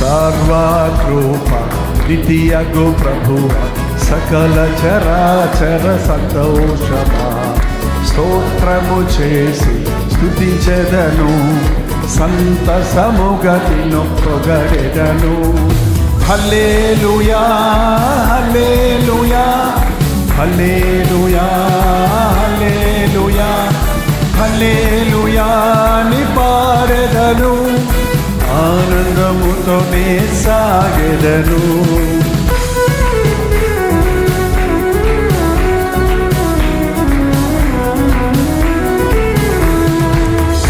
సర్వకృప నిధియగు ప్రభువ సకల చరాచర సంతోషమా స్తోత్రము చేసి స్తుతించెదను సంతసముగా నిన్ను పొగడెదను హల్లెలూయా హల్లెలూయా హల్లెలూయా హల్లెలూయా హల్లెలూయా ని పాడెదను ఆనందముతోనే సాగెదను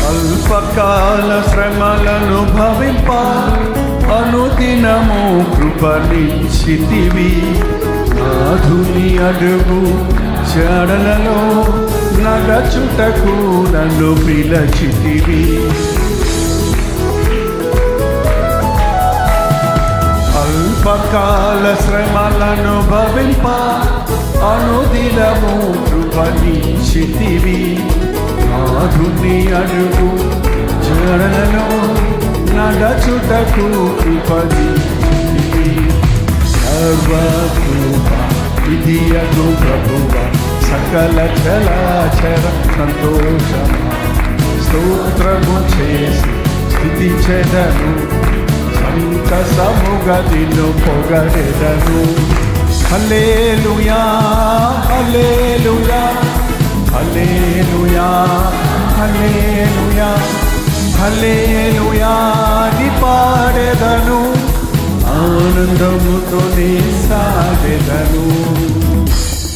అల్పకాల శ్రమలను భవింప అనుదినము కృపనిచ్చితివి నాధుని అడుగు జాడలలో నడచుటకు నన్ను పిలచితివి అల్పకాల శ్రమలను భవింప అనుదినము కృపనిచ్చితివి నాధుని అడుగు జాడలలో నడచుటకు కృపనిచ్చితివి సర్వకృప నిధియగు ప్రభువ సకల చరాచర సంతోషమా స్తోత్రము చేసి స్తుతించెదను సంతసముగా నిన్ను పొగడెదను హల్లెలూయా హల్లెలూయా హల్లెలూయా హల్లెలూయా హల్లెలూయా ని పాడెదను ఆనందముతోనే సాగెదను